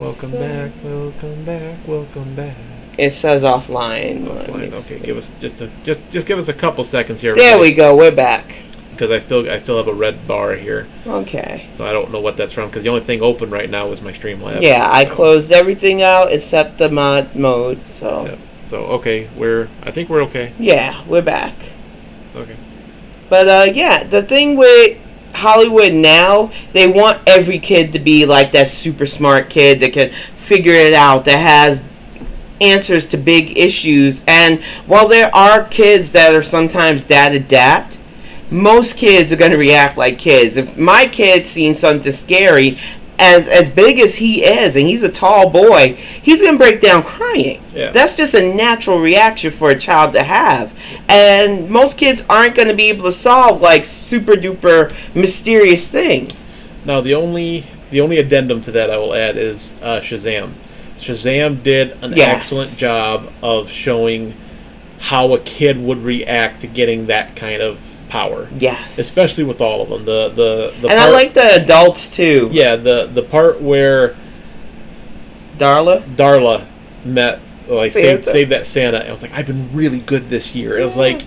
Welcome back, welcome back, welcome back. It says offline. Offline. Okay, give us just give us a couple seconds here. There we go. We're back. Because I still have a red bar here. Okay. So I don't know what that's from. Because the only thing open right now is my Streamlabs. Yeah, I closed everything out except the mod mode. So. Yep. So okay, I think we're okay. Yeah, we're back. Okay. But yeah, the thing with Hollywood now, they want every kid to be like that super smart kid that can figure it out, that has answers to big issues. And while there are kids that are sometimes that adept, most kids are going to react like kids. If my kid's seen something scary, as big as he is, and he's a tall boy, he's going to break down crying. Yeah. That's just a natural reaction for a child to have. And most kids aren't going to be able to solve like super duper mysterious things. Now the only addendum to that I will add is Shazam. Shazam did an excellent job of showing how a kid would react to getting that kind of power. Yes. Especially with all of them. The and I like the adults too. Yeah, the part where Darla met saved that Santa. I was like, I've been really good this year. It was like,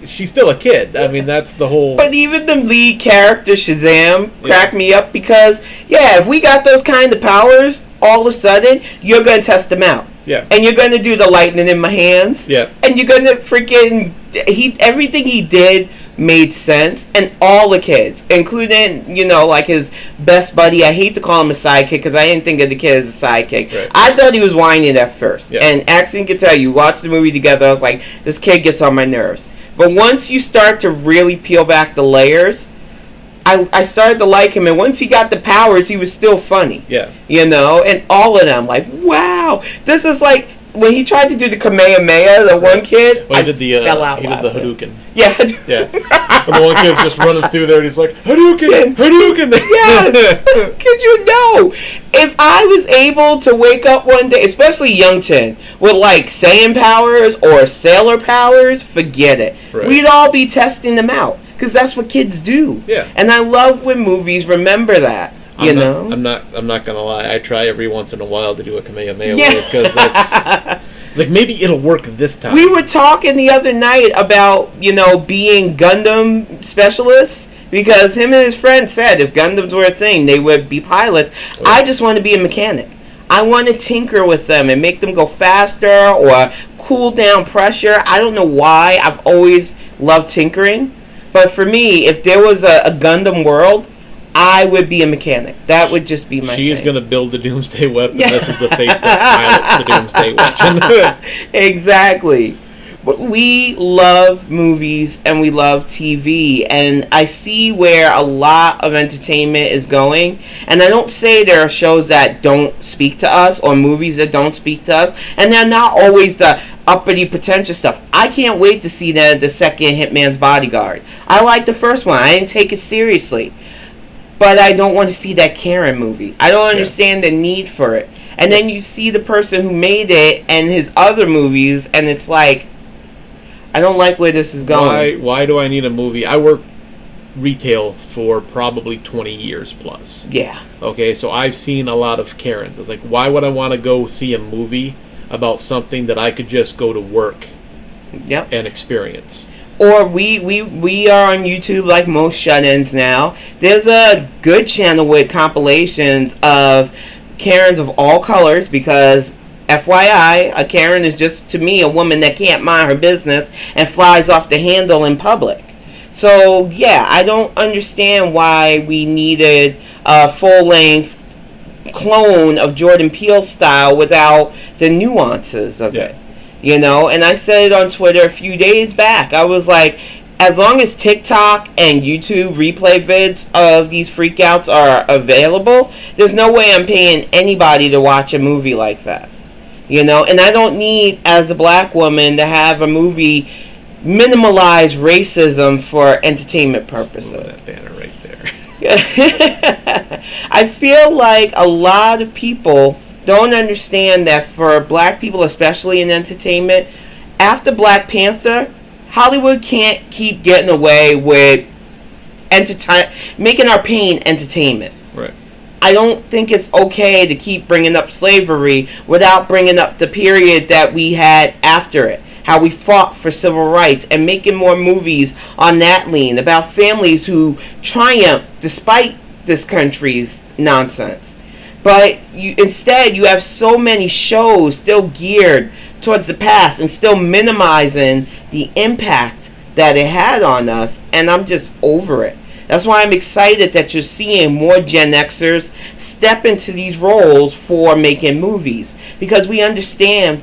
she's still a kid. I mean, that's the whole. But even the lead character Shazam cracked me up because if we got those kind of powers, all of a sudden you're gonna test them out. Yeah. And you're gonna do the lightning in my hands. Yeah. And you're gonna freaking everything he did made sense, and all the kids, including like his best buddy. I hate to call him a sidekick because I didn't think of the kid as a sidekick. Right. I thought he was whining at first, yeah. And Axon can tell you, watch the movie together. I was like, this kid gets on my nerves. But once you start to really peel back the layers, I started to like him, and once he got the powers, he was still funny. Yeah. And all of them, like, wow, this is like when he tried to do the Kamehameha, the one kid. Well, he did the Hadouken. Yeah. Yeah. And the one kid's just running through there, and he's like, Hadouken, Hadouken. Yes. Could you know? If I was able to wake up one day, especially Youngton, with like Saiyan powers or Sailor powers, forget it. Right. We'd all be testing them out because that's what kids do. Yeah. And I love when movies remember that. I'm not gonna lie. I try every once in a while to do a Kamehameha because it's like maybe it'll work this time. We were talking the other night about being Gundam specialists because him and his friend said if Gundams were a thing, they would be pilots. Oh. I just want to be a mechanic. I want to tinker with them and make them go faster or cool down pressure. I don't know why. I've always loved tinkering, but for me, if there was a Gundam world, I would be a mechanic. That would just be my thing. She's going to build the Doomsday Weapon. Yeah. This is the face that pilots the Doomsday Weapon. Exactly. But we love movies and we love TV. And I see where a lot of entertainment is going. And I don't say there are shows that don't speak to us or movies that don't speak to us. And they're not always the uppity pretentious stuff. I can't wait to see the second Hitman's Bodyguard. I like the first one. I didn't take it seriously. But I don't want to see that Karen movie. I don't understand the need for it. And then you see the person who made it and his other movies, and it's like, I don't like where this is going. Why do I need a movie? I work retail for probably 20 years plus. Yeah. Okay, so I've seen a lot of Karens. It's like, why would I want to go see a movie about something that I could just go to work and experience? Or we are on YouTube like most shut-ins now. There's a good channel with compilations of Karens of all colors because, FYI, a Karen is just, to me, a woman that can't mind her business and flies off the handle in public. So, yeah, I don't understand why we needed a full-length clone of Jordan Peele style without the nuances of it. And I said it on Twitter a few days back. I was like, as long as TikTok and YouTube replay vids of these freakouts are available, there's no way I'm paying anybody to watch a movie like that. And I don't need, as a black woman, to have a movie minimalize racism for entertainment purposes. Ooh, that banner right there. I feel like a lot of people don't understand that for black people, especially in entertainment, after Black Panther, Hollywood can't keep getting away with making our pain entertainment. Right. I don't think it's okay to keep bringing up slavery without bringing up the period that we had after it. How we fought for civil rights and making more movies on that lean about families who triumph despite this country's nonsense. But instead, you have so many shows still geared towards the past and still minimizing the impact that it had on us, and I'm just over it. That's why I'm excited that you're seeing more Gen Xers step into these roles for making movies. Because we understand,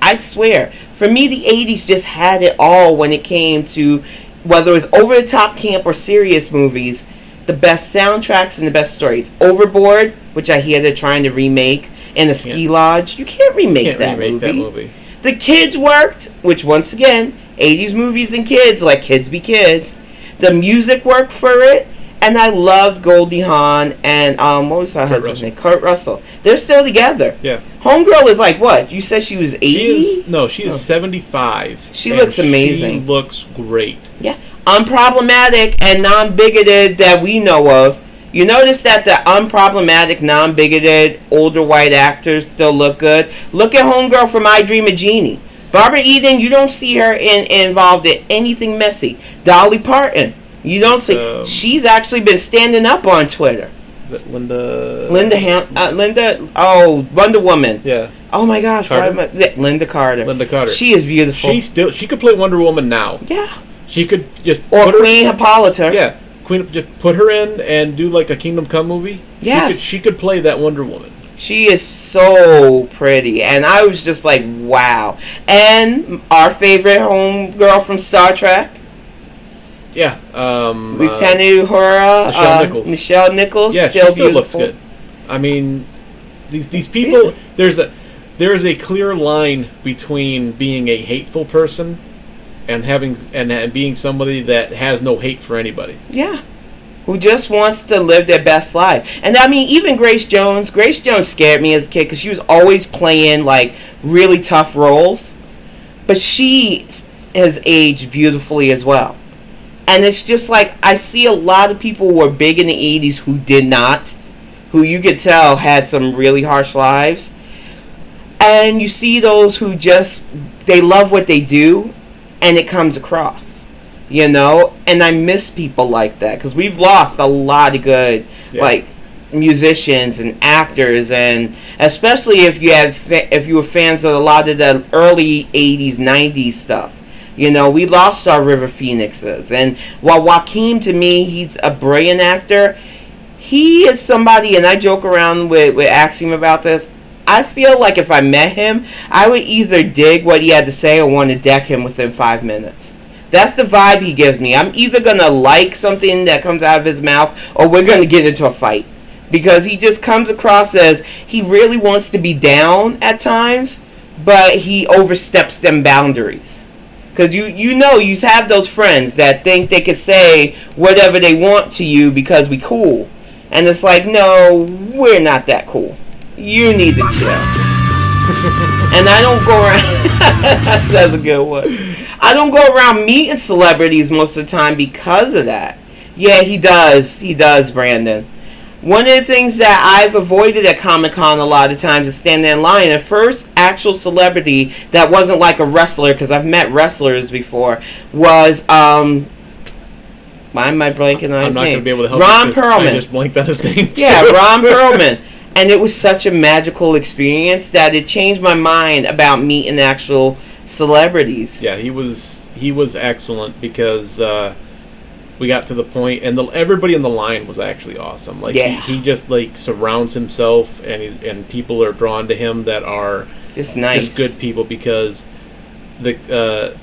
I swear, for me the 80s just had it all when it came to, whether it was over-the-top camp or serious movies, the best soundtracks and the best stories. Overboard, which I hear they're trying to remake, and The Ski Lodge. You can't remake that movie. The Kids worked, which once again, 80s movies and kids, let kids be kids. The music worked for it, and I loved Goldie Hawn and what was her husband's name? Kurt Russell. They're still together. Yeah. Homegirl is like what? You said she was 80? She is 75. She looks amazing. She looks great. Yeah. Unproblematic and non-bigoted that we know of. You notice that the unproblematic, non-bigoted, older white actors still look good. Look at Homegirl from I Dream of Jeannie. Barbara Eden, you don't see her involved in anything messy. Dolly Parton, you don't see. She's actually been standing up on Twitter. Is it Linda? Wonder Woman. Yeah. Oh my gosh, Linda Carter. Linda Carter. She is beautiful. She could play Wonder Woman now. Yeah. She could just Queen Hippolyta. Yeah. Just put her in and do like a Kingdom Come movie. Yes. She could play that Wonder Woman. She is so pretty, and I was just like, wow. And our favorite homegirl from Star Trek. Yeah. Lieutenant Uhura. Michelle Nichols. Yeah, she still looks good. I mean, these people, yeah. There is a clear line between being a hateful person and being somebody that has no hate for anybody. Yeah. Who just wants to live their best life. And I mean, even Grace Jones scared me as a kid because she was always playing like really tough roles. But she has aged beautifully as well. And it's just like, I see a lot of people who were big in the 80s who did not, who you could tell had some really harsh lives. And you see those who just, they love what they do, and it comes across, you know? And I miss people like that, because we've lost a lot of good, like, musicians and actors, and especially if you were fans of a lot of the early 80s, 90s stuff. You know, we lost our River Phoenixes. And while Joaquin, to me, he's a brilliant actor, he is somebody, and I joke around with asking him about this, I feel like if I met him, I would either dig what he had to say or want to deck him within 5 minutes. That's the vibe he gives me. I'm either going to like something that comes out of his mouth, or we're going to get into a fight. Because he just comes across as he really wants to be down at times, but he oversteps them boundaries. Because you know you have those friends that think they can say whatever they want to you because we cool. And it's like, no, we're not that cool. You need to chill. And I don't go around... That's a good one. I don't go around meeting celebrities most of the time because of that. Yeah, he does. He does, Brandon. One of the things that I've avoided at Comic-Con a lot of times is standing in line. The first actual celebrity that wasn't like a wrestler, because I've met wrestlers before, was, why am I blanking on his name? I'm not going to be able to help Ron Perlman. I just blanked on his name, too. Yeah, Ron Perlman. And it was such a magical experience that it changed my mind about meeting actual celebrities. Yeah, he was excellent because... we got to the point, and everybody in the line was actually awesome. Like he just like surrounds himself, and people are drawn to him that are just nice, just good people. Because the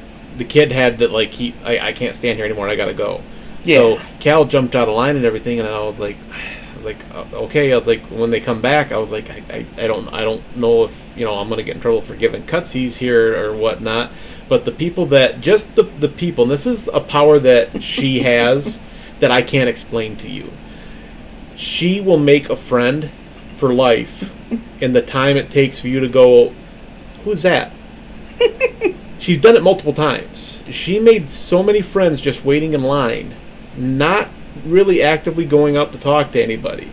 kid had that like I can't stand here anymore. I gotta go. Yeah. So Cal jumped out of line and everything, and I was like okay. I was like, when they come back, I was like I don't know if I'm gonna get in trouble for giving cutsies here or whatnot. But the people that, just the people, and this is a power that she has that I can't explain to you. She will make a friend for life in the time it takes for you to go, who's that? She's done it multiple times. She made so many friends just waiting in line, not really actively going out to talk to anybody.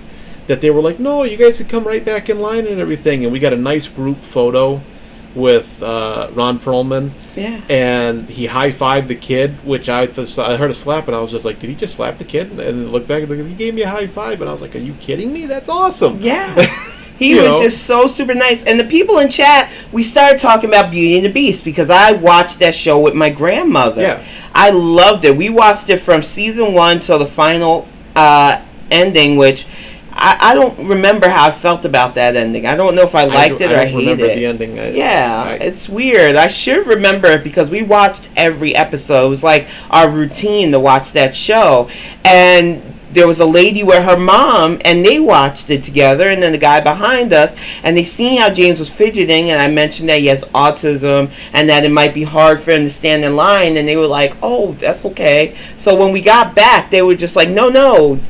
that they were like, no, you guys should come right back in line and everything. And we got a nice group photo with Ron Perlman. Yeah. And he high-fived the kid, which I heard a slap, and I was just like, did he just slap the kid? And looked back, and he gave me a high five, and I was like, are you kidding me? That's awesome. Yeah. He was just so super nice. And the people in chat, we started talking about Beauty and the Beast because I watched that show with my grandmother. Yeah. I loved it. We watched it from season 1 till the final ending, which I don't remember how I felt about that ending. I don't know if I liked it or I hated it. I don't remember the ending. It's weird. I should remember it because we watched every episode. It was like our routine to watch that show. And there was a lady with her mom, and they watched it together, and then the guy behind us, and they seen how James was fidgeting, and I mentioned that he has autism, and that it might be hard for him to stand in line, and they were like, oh, that's okay. So when we got back, they were just like, no,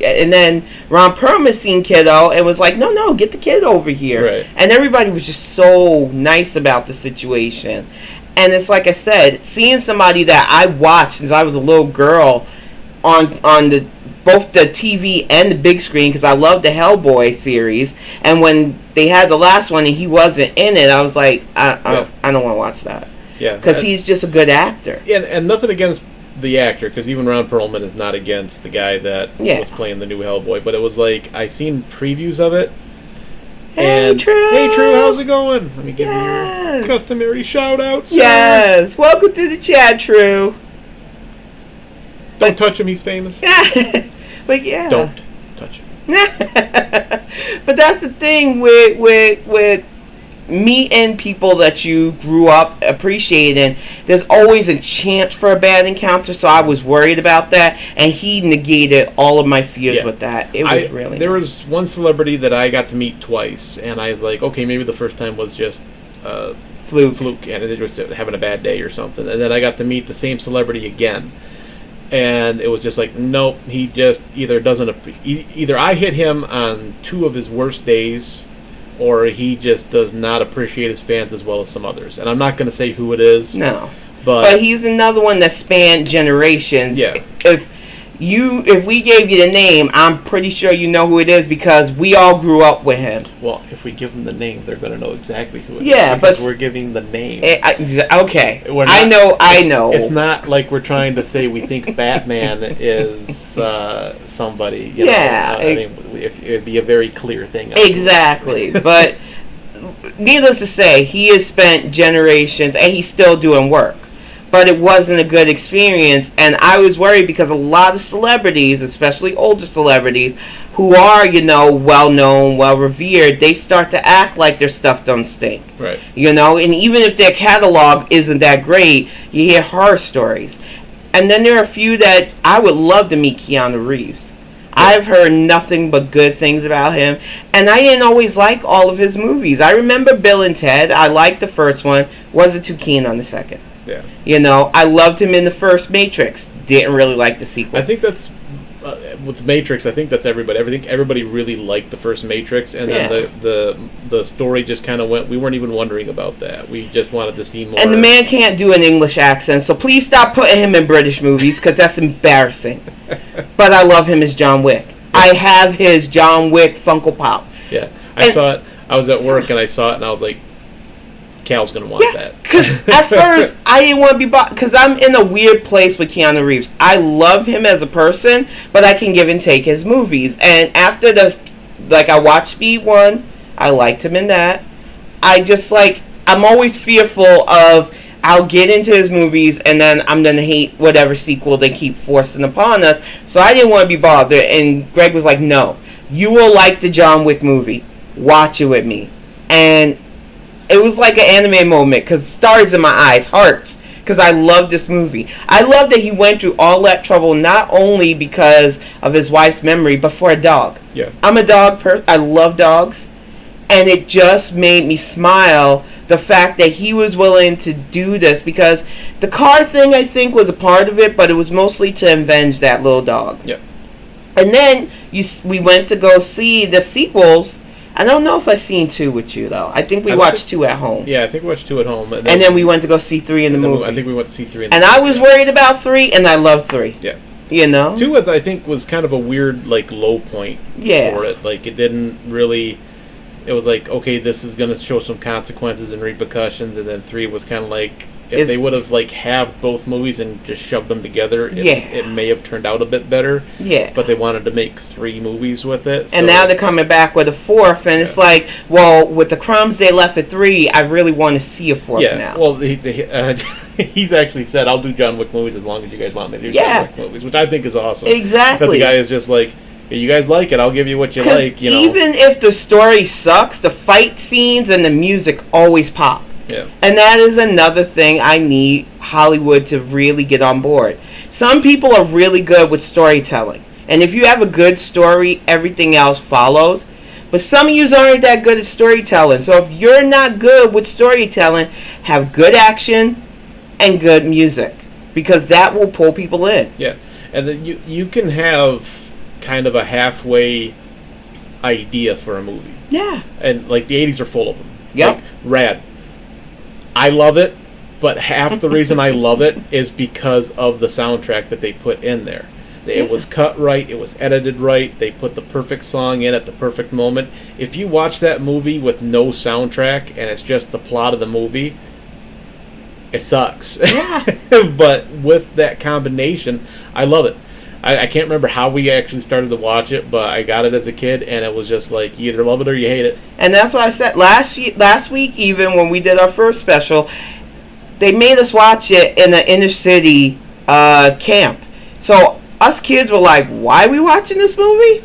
and then Ron Perlman seen kiddo, and was like, no, get the kid over here. Right. And everybody was just so nice about the situation. And it's like I said, seeing somebody that I watched since I was a little girl on both the TV and the big screen, because I love the Hellboy series, and when they had the last one and he wasn't in it, I was like, I don't want to watch that. Yeah, because he's just a good actor. And nothing against the actor, because even Ron Perlman is not against the guy that was playing the new Hellboy, but it was like, I seen previews of it. Hey, True! Hey, True, how's it going? Let me give you your customary shout-out, sir. Yes! Welcome to the chat, True. Don't touch him, he's famous. But yeah. Don't touch him. But that's the thing with meeting people that you grew up appreciating. There's always a chance for a bad encounter, so I was worried about that, and he negated all of my fears with that. It was really There was one celebrity that I got to meet twice, and I was like, okay, maybe the first time was just fluke, and it was having a bad day or something. And then I got to meet the same celebrity again. And it was just like, nope, he just either doesn't... Either I hit him on 2 of his worst days, or he just does not appreciate his fans as well as some others. And I'm not going to say who it is. No. But he's another one that spanned generations. Yeah. If we gave you the name, I'm pretty sure you know who it is because we all grew up with him. Well, if we give them the name, they're going to know exactly who it is. Yeah, but we're giving the name. Okay. Not, I know. It's not like we're trying to say we think Batman is somebody. You know? I mean, it'd be a very clear thing. Exactly. But needless to say, he has spent generations, and he's still doing work. But it wasn't a good experience, and I was worried because a lot of celebrities, especially older celebrities, who are, well-known, well-revered, they start to act like their stuff don't stink. Right. And even if their catalog isn't that great, you hear horror stories. And then there are a few that I would love to meet Keanu Reeves. I've heard nothing but good things about him, and I didn't always like all of his movies. I remember Bill and Ted. I liked the first one, wasn't too keen on the second. Yeah. I loved him in the first Matrix. Didn't really like the sequel. I think that's with Matrix. I think that's everybody. Everybody really liked the first Matrix, and then the story just kind of went. We weren't even wondering about that. We just wanted to see more. And the man can't do an English accent, so please stop putting him in British movies because that's embarrassing. But I love him as John Wick. I have his John Wick Funko Pop. Yeah, I saw it. I was at work and I saw it, and I was like, Cal's gonna want that. Because at first I didn't want to be bought because I'm in a weird place with Keanu Reeves. I love him as a person, but I can give and take his movies. And after I watched Speed 1, I liked him in that. I'm always fearful of I'll get into his movies and then I'm gonna hate whatever sequel they keep forcing upon us. So I didn't want to be bothered. And Greg was like, "No, you will like the John Wick movie. Watch it with me." And it was like an anime moment because stars in my eyes, hearts, because I love this movie. I love that he went through all that trouble not only because of his wife's memory, but for a dog. Yeah. I'm a dog person. I love dogs. And it just made me smile, the fact that he was willing to do this, because the car thing, I think, was a part of it, but it was mostly to avenge that little dog. Yeah. And then we went to go see the sequels. I don't know if I've seen 2 with you, though. I think we watched 2 at home. Yeah, I think we watched 2 at home. And then we went to go see 3 in the movie. I think we went to see 3 in the movie. And I was worried about 3, and I love 3. Yeah. You know? 2, I think, was kind of a weird, like, low point for it. Like, it didn't really... It was like, okay, this is going to show some consequences and repercussions, and then 3 was kind of like... If they would have, like, have both movies and just shoved them together, it may have turned out a bit better. Yeah. But they wanted to make 3 movies with it. And now they're coming back with a 4th, and it's like, well, with the crumbs they left at 3, I really want to see a 4th now. Well, he's actually said, I'll do John Wick movies as long as you guys want me to do John Wick movies, which I think is awesome. Exactly. That the guy is just like, hey, you guys like it, I'll give you what you like. You know? Even if the story sucks, the fight scenes and the music always pop. Yeah. And that is another thing I need Hollywood to really get on board. Some people are really good with storytelling. And if you have a good story, everything else follows. But some of you aren't that good at storytelling. So if you're not good with storytelling, have good action and good music. Because that will pull people in. Yeah. And then you can have kind of a halfway idea for a movie. Yeah. And like the 80s are full of them. Yep. Like Rad. I love it, but half the reason I love it is because of the soundtrack that they put in there. It was cut right, it was edited right, they put the perfect song in at the perfect moment. If you watch that movie with no soundtrack and it's just the plot of the movie, it sucks. Yeah. But with that combination, I love it. I can't remember how we actually started to watch it, but I got it as a kid, and it was just like, you either love it or you hate it. And that's what I said last week, even when we did our first special, they made us watch it in an inner city camp. So us kids were like, why are we watching this movie?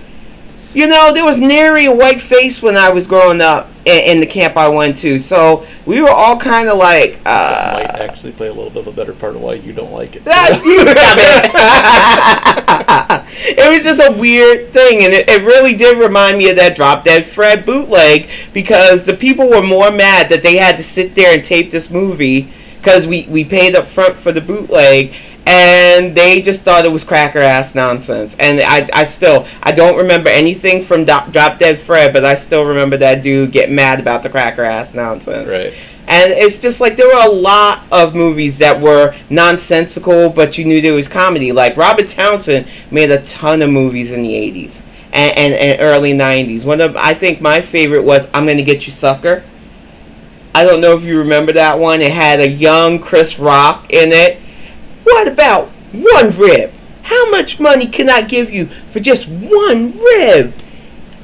You know, there was nary a white face when I was growing up in the camp I went to. So we were all kind of like... That might actually play a little bit of a better part of why you don't like it. It was just a weird thing, and it really did remind me of that Drop Dead Fred bootleg, because the people were more mad that they had to sit there and tape this movie because we paid up front for the bootleg, and they just thought it was cracker ass nonsense. And I don't remember anything from Drop Dead Fred, but I still remember that dude getting mad about the cracker ass nonsense. Right. And it's just like there were a lot of movies that were nonsensical, but you knew there was comedy. Like Robert Townsend made a ton of movies in the 80s and early 90s. I think my favorite was I'm Gonna Get You Sucker. I don't know if you remember that one. It had a young Chris Rock in it. What about one rib? How much money can I give you for just one rib?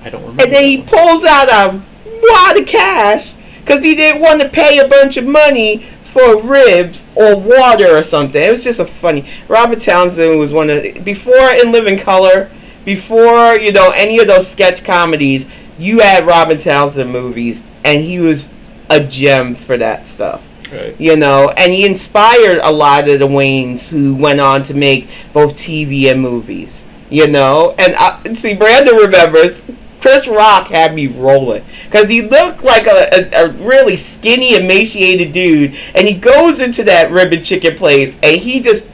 I don't remember. And then he pulls out a wad of cash because he didn't want to pay a bunch of money for ribs or water or something. It was just a funny... Robert Townsend was one of... Before In Living Color, before, any of those sketch comedies, you had Robert Townsend movies, and he was a gem for that stuff. Right. And he inspired a lot of the Waynes who went on to make both TV and movies. And see, Brandon remembers... Chris Rock had me rolling because he looked like a really skinny, emaciated dude, and he goes into that rib and chicken place, and he just,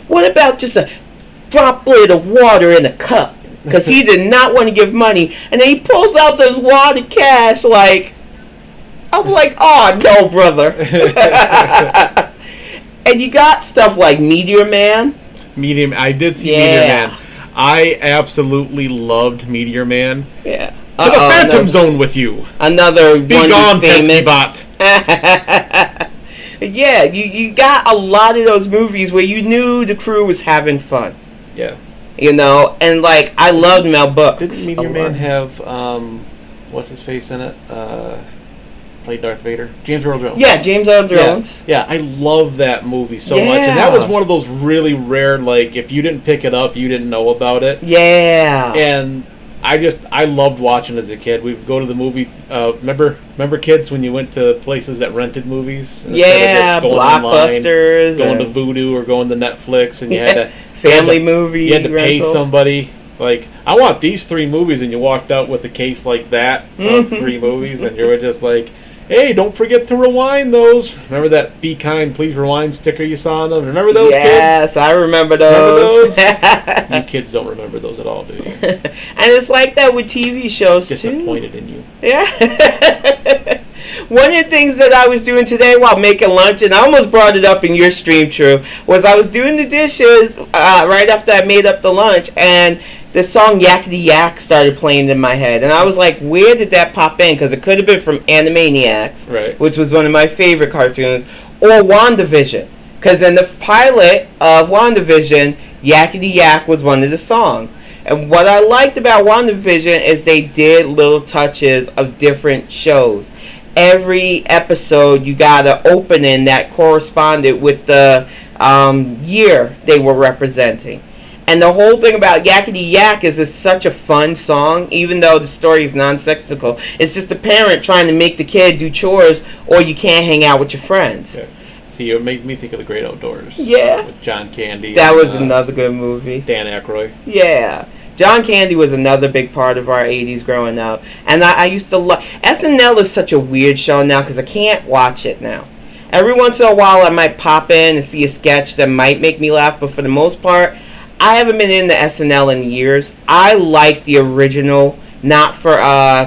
what about just a droplet of water in a cup? Because he did not want to give money, and then he pulls out this wad of cash, I'm like, oh no, brother. And you got stuff like Meteor Man. I did see Meteor Man. I absolutely loved Meteor Man. Yeah. To the Phantom Zone with you. Another Be one gone, famous. Pesky Bot. Yeah, you got a lot of those movies where you knew the crew was having fun. Yeah. And I loved Mel Brooks. Didn't Meteor Man have what's his face in it? Played Darth Vader. James Earl Jones. Yeah, James Earl Jones. Yeah, I love that movie so much. And that was one of those really rare, if you didn't pick it up, you didn't know about it. Yeah. And I loved watching as a kid. We'd go to the movie. Remember kids when you went to places that rented movies? Yeah, Blockbusters. Going to Vudu or going to Netflix, and you had to family movie. You had to pay somebody. I want these 3 movies, and you walked out with a case like that of 3 movies, and you were just like, hey, don't forget to rewind those. Remember that Be Kind, Please Rewind sticker you saw on them? Remember those kids? Yes, I remember those. You kids don't remember those at all, do you? And it's like that with TV shows, Disappointed in you. Yeah. One of the things that I was doing today while making lunch, and I almost brought it up in your stream, True, was I was doing the dishes right after I made up the lunch, and the song Yakety Yak started playing in my head. And I was like, where did that pop in? Because it could have been from Animaniacs, right, which was one of my favorite cartoons, or WandaVision. Because in the pilot of WandaVision, Yakety Yak was one of the songs. And what I liked about WandaVision is they did little touches of different shows. Every episode, you got an opening that corresponded with the year they were representing. And the whole thing about Yakety Yak is it's such a fun song, even though the story is nonsensical. It's just a parent trying to make the kid do chores, or you can't hang out with your friends. Yeah. See, it makes me think of The Great Outdoors. Yeah. With John Candy. That was another good movie. Dan Aykroyd. Yeah. John Candy was another big part of our 80s growing up. And I used to love... SNL is such a weird show now because I can't watch it now. Every once in a while I might pop in and see a sketch that might make me laugh, but for the most part, I haven't been into SNL in years. I like the original, not for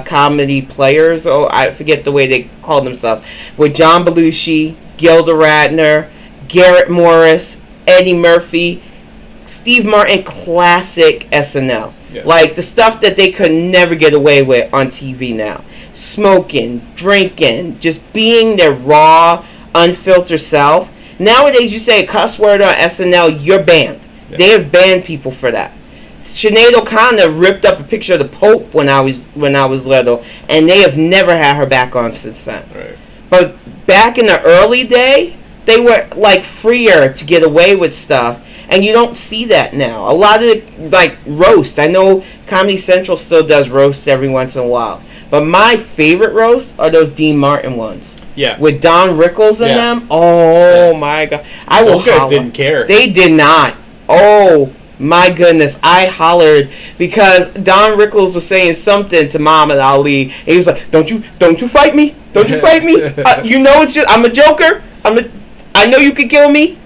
comedy players, or I forget the way they call themselves, with John Belushi, Gilda Radner, Garrett Morris, Eddie Murphy, Steve Martin, classic SNL. Yeah. Like the stuff that they could never get away with on TV now. Smoking, drinking, just being their raw, unfiltered self. Nowadays, you say a cuss word on SNL, you're banned. Yeah. They have banned people for that. Sinead O'Connor ripped up a picture of the Pope when I was little, and they have never had her back on since then. Right. But back in the early day, they were like freer to get away with stuff, and you don't see that now. A lot of like roast. I know Comedy Central still does roast every once in a while, but my favorite roast are those Dean Martin ones. Yeah. With Don Rickles in them. Oh my God! I will. Those guys didn't care. They did not. Oh my goodness! I hollered because Don Rickles was saying something to Muhammad Ali. And he was like, "Don't you fight me? Don't you fight me? You know it's just I'm a joker. I know you could kill me,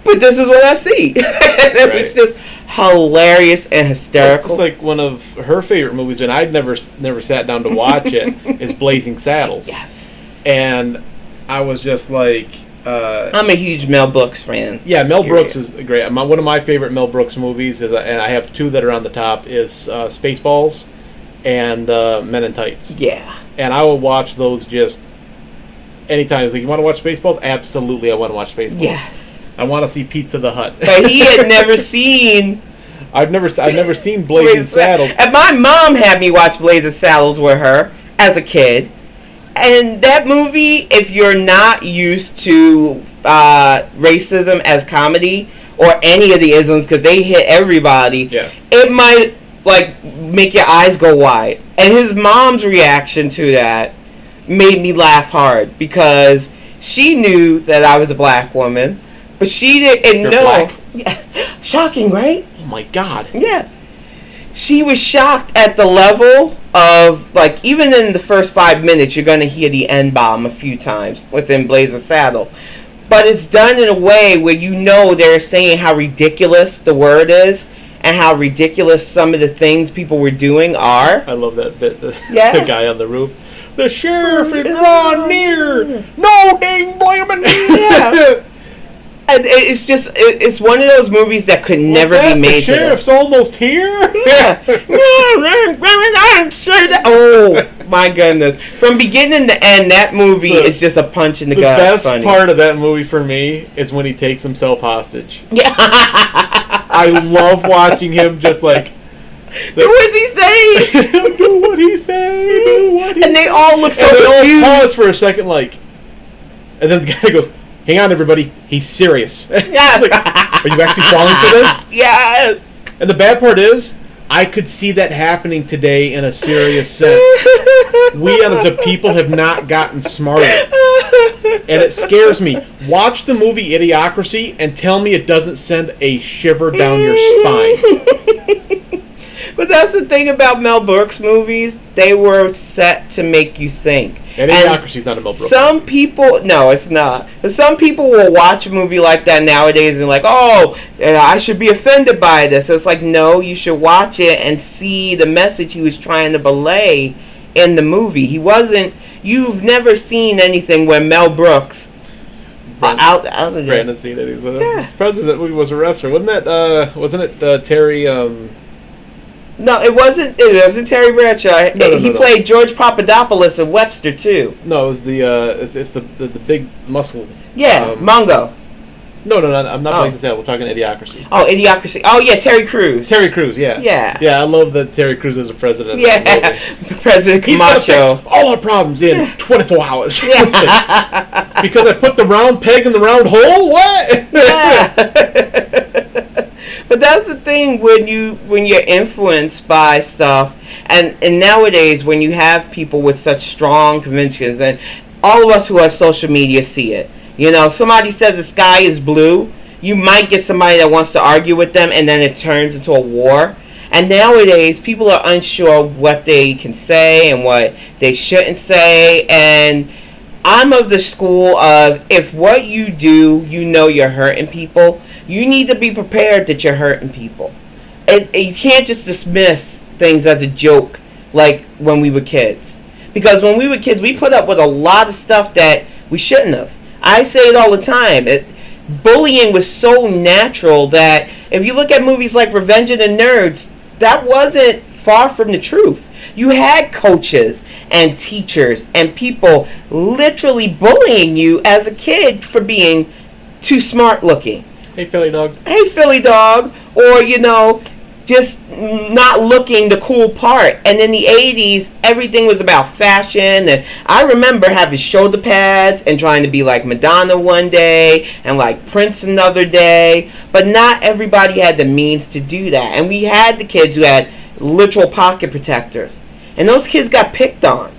but this is what I see." It was just hilarious and hysterical. It's like one of her favorite movies, and I'd never sat down to watch it. Is Blazing Saddles. Yes. And I was just like, I'm a huge Mel Brooks fan. Yeah, Mel Brooks is great. One of my favorite Mel Brooks movies is, and I have two that are on the top, is Spaceballs and Men in Tights. Yeah. And I will watch those just anytime. It's like, you want to watch Spaceballs? Absolutely, I want to watch Spaceballs. Yes. I want to see Pizza the Hut. But he had never seen. I've never seen Blazing Saddles. And my mom had me watch Blazing Saddles with her as a kid. And that movie, if you're not used to racism as comedy, or any of the isms, because they hit everybody, it might like make your eyes go wide. And his mom's reaction to that made me laugh hard, because she knew that I was a black woman, but she didn't know. Yeah. Shocking, right? Oh my God. Yeah. She was shocked at the level of, like, even in the first 5 minutes, you're going to hear the N-bomb a few times within Blazing Saddles. But it's done in a way where you know they're saying how ridiculous the word is and how ridiculous some of the things people were doing are. I love that bit. The guy on the roof. The sheriff is drawn near. No dang blaming. Yeah. And it's just, it's one of those movies that could never be made. The sheriff's almost here? Yeah. I'm sure that. Oh, my goodness. From beginning to end, that movie is just a punch in the gut. The best part of that movie for me is when he takes himself hostage. Yeah. I love watching him just like... Do what he say. Do what he say. And they all look so confused. And they all pause for a second like... And then the guy goes... Hang on, everybody. He's serious. Yes. Like, are you actually falling for this? Yes. And the bad part is, I could see that happening today in a serious sense. We as a people have not gotten smarter. And it scares me. Watch the movie Idiocracy and tell me it doesn't send a shiver down your spine. But that's the thing about Mel Brooks movies. They were set to make you think. And Idiocracy's not a Mel Brooks Some movie. people... No, it's not. But some people will watch a movie like that nowadays and like, oh, I should be offended by this. It's like, no, you should watch it and see the message he was trying to belay in the movie. He wasn't... you've never seen anything where Mel Brooks out of the Brandon seen it. He's yeah. president of that movie was a wrestler. Wasn't it Terry? No, it wasn't. It wasn't Terry Bradshaw. He played George Papadopoulos in Webster too. No, it was it's the big muscle. Yeah, Mongo. No, I'm not Blazing Saddles. We're talking Idiocracy. Oh, Idiocracy. Oh, yeah, Terry Crews. Terry Crews, yeah. Yeah. Yeah, I love that Terry Crews is the president. Yeah, President Camacho. He's gonna fix all our problems in 24 hours. Yeah. Because I put the round peg in the round hole? What? Yeah. But that's the thing when you're influenced by stuff, and nowadays when you have people with such strong convictions, and all of us who have social media see it. You know, somebody says the sky is blue, you might get somebody that wants to argue with them, and then it turns into a war. And nowadays, people are unsure what they can say and what they shouldn't say. And I'm of the school of, if what you do, you know you're hurting people, you need to be prepared that you're hurting people. And you can't just dismiss things as a joke like when we were kids. Because when we were kids, we put up with a lot of stuff that we shouldn't have. I say it all the time. Bullying was so natural that if you look at movies like Revenge of the Nerds, that wasn't far from the truth. You had coaches and teachers and people literally bullying you as a kid for being too smart looking. Hey, Philly dog. Hey, Philly dog. Or, just not looking the cool part. And in the 80s, everything was about fashion. And I remember having shoulder pads and trying to be like Madonna one day and like Prince another day. But not everybody had the means to do that. And we had the kids who had literal pocket protectors. And those kids got picked on.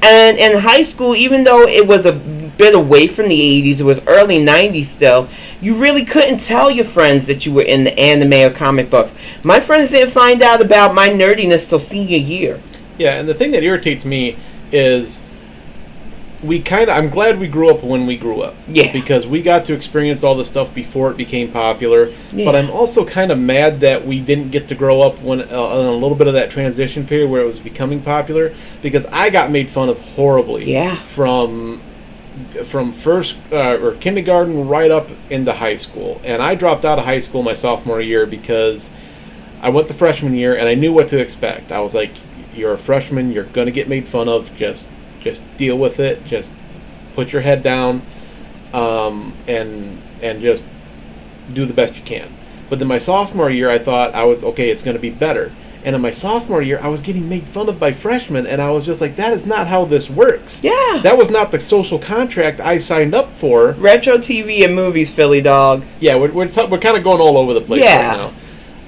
And in high school, even though it was a bit away from the 80s, it was early 90s still, you really couldn't tell your friends that you were in the anime or comic books. My friends didn't find out about my nerdiness till senior year. Yeah, and the thing that irritates me is I'm glad we grew up when we grew up. Yeah. Because we got to experience all the stuff before it became popular. Yeah. But I'm also kind of mad that we didn't get to grow up when on a little bit of that transition period where it was becoming popular, because I got made fun of horribly. Yeah. From first or kindergarten right up into high school. And I dropped out of high school my sophomore year because I went the freshman year and I knew what to expect. I was like, you're a freshman, you're going to get made fun of, just deal with it, just put your head down, and just do the best you can. But then my sophomore year, I thought it's going to be better. And in my sophomore year, I was getting made fun of by freshmen, and I was just like, that is not how this works. Yeah. That was not the social contract I signed up for. Retro TV and movies, Philly dog. Yeah, we're kind of going all over the place right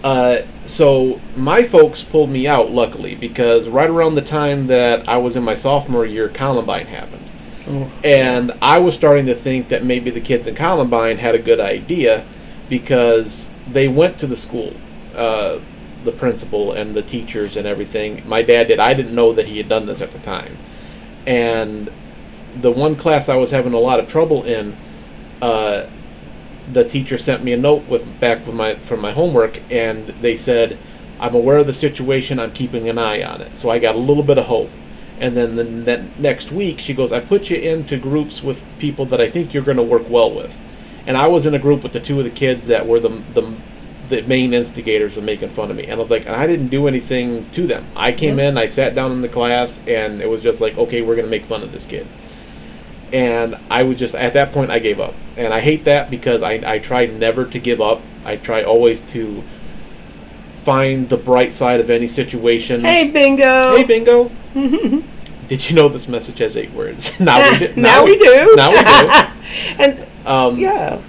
now. So my folks pulled me out, luckily, because right around the time that I was in my sophomore year, Columbine happened. Oh, and I was starting to think that maybe the kids in Columbine had a good idea, because they went to the school, the principal and the teachers and everything. My dad did. I didn't know that he had done this at the time. And the one class I was having a lot of trouble in, the teacher sent me a note from my homework, and they said, I'm aware of the situation, I'm keeping an eye on it. So I got a little bit of hope. And then the next week, she goes, I put you into groups with people that I think you're going to work well with. And I was in a group with the two of the kids that were the main instigators of making fun of me. And I was like, and I didn't do anything to them. I came in, I sat down in the class, and it was just like, okay, we're going to make fun of this kid. And I was just, at that point, I gave up. And I hate that, because I try never to give up. I try always to find the bright side of any situation. Hey, Bingo! Hey, Bingo! Did you know this message has 8 words? Now we do. Now we do. And, yeah.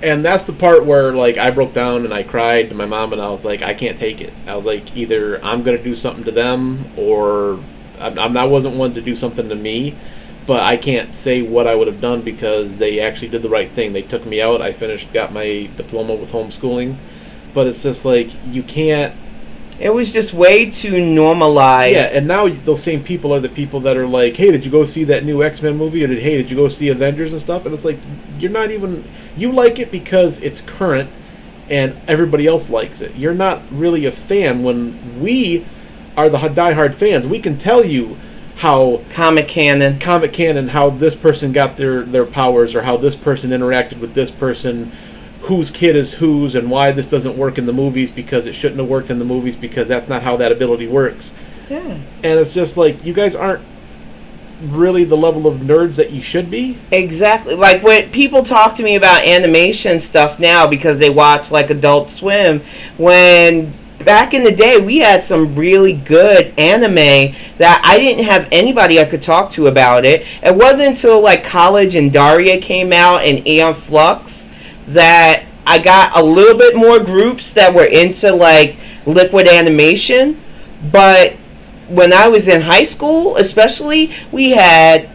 And that's the part where, like, I broke down and I cried to my mom, and I was like, I can't take it. I was like, either I'm going to do something to them, or I wasn't one to do something to me, but I can't say what I would have done, because they actually did the right thing. They took me out. I got my diploma with homeschooling. But it's just like, you can't. It was just way too normalized. Yeah, and now those same people are the people that are like, hey, did you go see that new X-Men movie? Or did you go see Avengers and stuff? And it's like, you're not even, you like it because it's current and everybody else likes it. You're not really a fan when we are the diehard fans. We can tell you how comic canon, how this person got their powers, or how this person interacted with this person, whose kid is whose, and why this doesn't work in the movies because it shouldn't have worked in the movies because that's not how that ability works. Yeah. And it's just like, you guys aren't really the level of nerds that you should be. Exactly. Like when people talk to me about animation stuff now because they watch like Adult Swim, when back in the day we had some really good anime that I didn't have anybody I could talk to about it. It wasn't until like College and Daria came out and Aeon Flux that I got a little bit more groups that were into like liquid animation. But when I was in high school, especially, we had,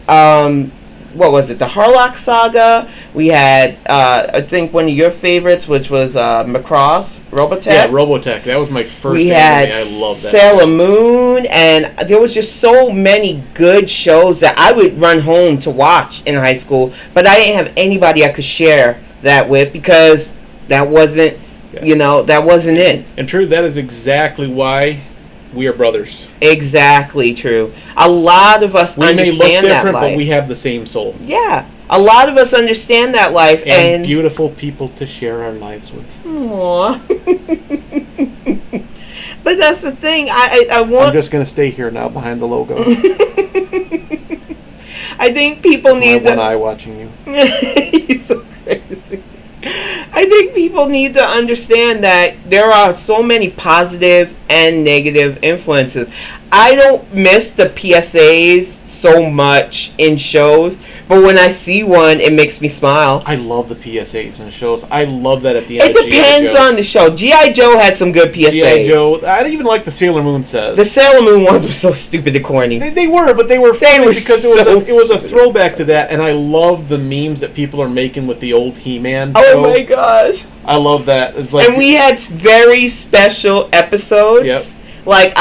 what was it, the Harlock Saga. We had, I think, one of your favorites, which was Macross, Robotech. Yeah, Robotech. That was my first we anime. had I love that. Sailor Moon, and there was just so many good shows that I would run home to watch in high school, but I didn't have anybody I could share that with because that wasn't, that wasn't it. And true, that is exactly why we are brothers. Exactly true. A lot of us understand that life. We may look different, but we have the same soul. Yeah. A lot of us understand that life. And beautiful people to share our lives with. Aww. But that's the thing. I want... I'm just going to stay here now behind the logo. I think people need my one eye watching you. You're so crazy. I think people need to understand that there are so many positive and negative influences. I don't miss the PSAs so much in shows, but when I see one, it makes me smile. I love the PSAs in shows. I love that at the end of G.I. Joe. It depends on the show. G.I. Joe had some good PSAs. G.I. Joe. I didn't even like the Sailor Moon says. The Sailor Moon ones were so stupid and corny. They were, but they were funny because so it was a throwback to that, and I love the memes that people are making with the old He-Man show. Oh my gosh. I love that. It's like, and we had very special episodes. Yep. Like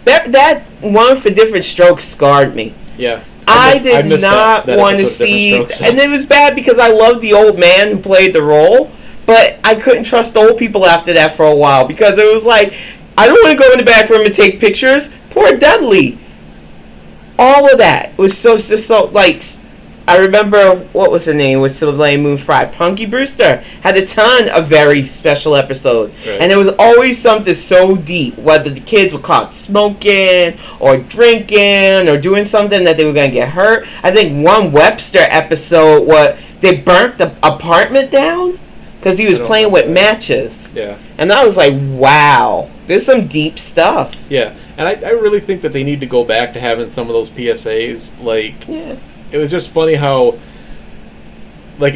that one for Different Strokes scarred me. Yeah. I did not want to see, and it was bad because I loved the old man who played the role, but I couldn't trust old people after that for a while because it was like, I don't want to go in the back room and take pictures. Poor Dudley. All of that was just so like. I remember, what was the name? Was Sailor Moon Fry. Punky Brewster had a ton of very special episodes. Right. And there was always something so deep, whether the kids were caught smoking or drinking or doing something that they were going to get hurt. I think one Webster episode, they burnt the apartment down because he was playing with matches. Yeah. And I was like, wow, there's some deep stuff. Yeah. And I really think that they need to go back to having some of those PSAs. Like... Yeah. It was just funny how, like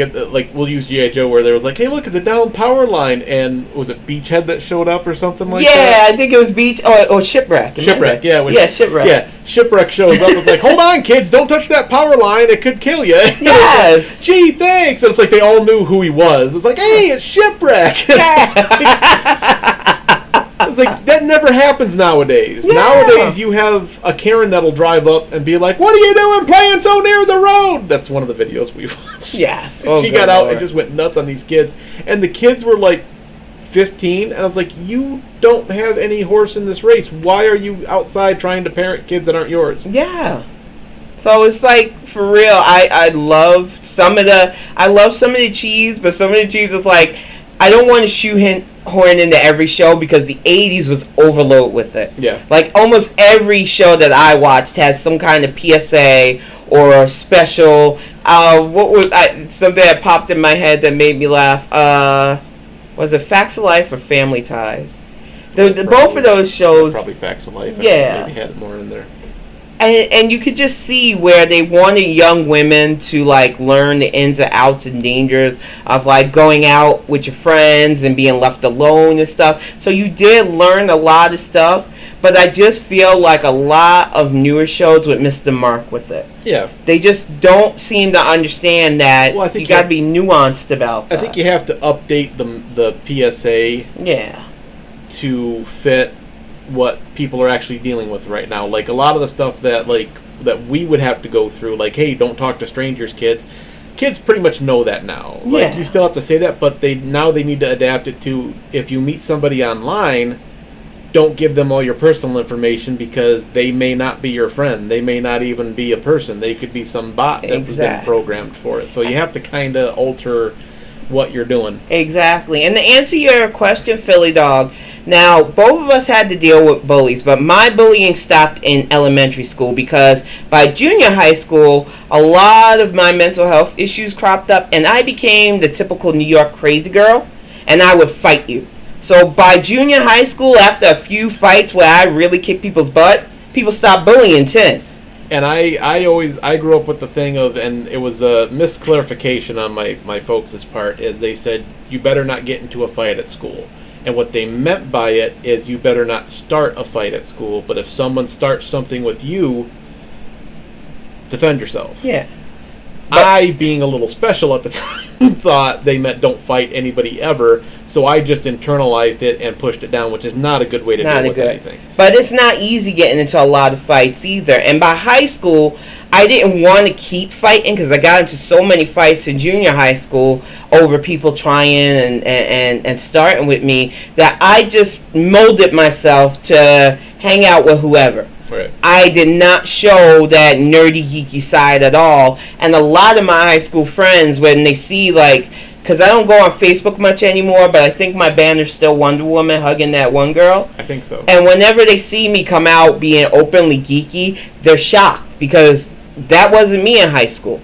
we'll use G.I. Joe where there was like, hey, look, it's a down power line, and was it Beachhead that showed up or something like that? Yeah, I think it was Beach or Shipwreck. Shipwreck, yeah. Shipwreck. Yeah, Shipwreck shows up. It's like, hold on, kids, don't touch that power line. It could kill you. Yes. Gee, thanks. And it's like they all knew who he was. It's like, hey, it's Shipwreck. It's like, that never happens nowadays. Yeah. Nowadays, you have a Karen that'll drive up and be like, what are you doing playing so near the road? That's one of the videos we watched. Yes. She got out and just went nuts on these kids. And the kids were like 15. And I was like, you don't have any horse in this race. Why are you outside trying to parent kids that aren't yours? Yeah. So it's like, for real, I love some of the cheese, but some of the cheese is like, I don't want to shoehorn into every show because the 80s was overload with it. Yeah. Like almost every show that I watched has some kind of PSA or special. Something that popped in my head that made me laugh? Was it Facts of Life or Family Ties? Both of those shows. Probably Facts of Life. Yeah. Maybe had it more in there. And you could just see where they wanted young women to like learn the ins and outs and dangers of like going out with your friends and being left alone and stuff. So you did learn a lot of stuff, but I just feel like a lot of newer shows would miss the mark with it. Yeah. They just don't seem to understand that you got to be nuanced about that. I think you have to update the PSA. Yeah. To fit what people are actually dealing with right now. Like a lot of the stuff that we would have to go through, like, hey, don't talk to strangers, kids pretty much know that now. Yeah. Like, you still have to say that, but they need to adapt it to, if you meet somebody online, don't give them all your personal information because they may not be your friend. They may not even be a person. They could be some bot that has been programmed for it. So you have to kind of alter what you're doing. Exactly. And to answer your question, Philly Dog, now both of us had to deal with bullies, but my bullying stopped in elementary school because by junior high school, a lot of my mental health issues cropped up and I became the typical New York crazy girl and I would fight you. So by junior high school, after a few fights where I really kicked people's butt, people stopped bullying 10. And I grew up with the thing of, and it was a misclarification on my folks' part, is they said, you better not get into a fight at school. And what they meant by it is you better not start a fight at school, but if someone starts something with you, defend yourself. Yeah. But I, being a little special at the time, thought they meant don't fight anybody ever, so I just internalized it and pushed it down, which is not a good way to deal with anything. But it's not easy getting into a lot of fights either. And by high school, I didn't want to keep fighting because I got into so many fights in junior high school over people trying and starting with me that I just molded myself to hang out with whoever. Right. I did not show that nerdy, geeky side at all. And a lot of my high school friends, when they see, like, because I don't go on Facebook much anymore, but I think my banner's still Wonder Woman hugging that one girl. I think so. And whenever they see me come out being openly geeky, they're shocked because that wasn't me in high school.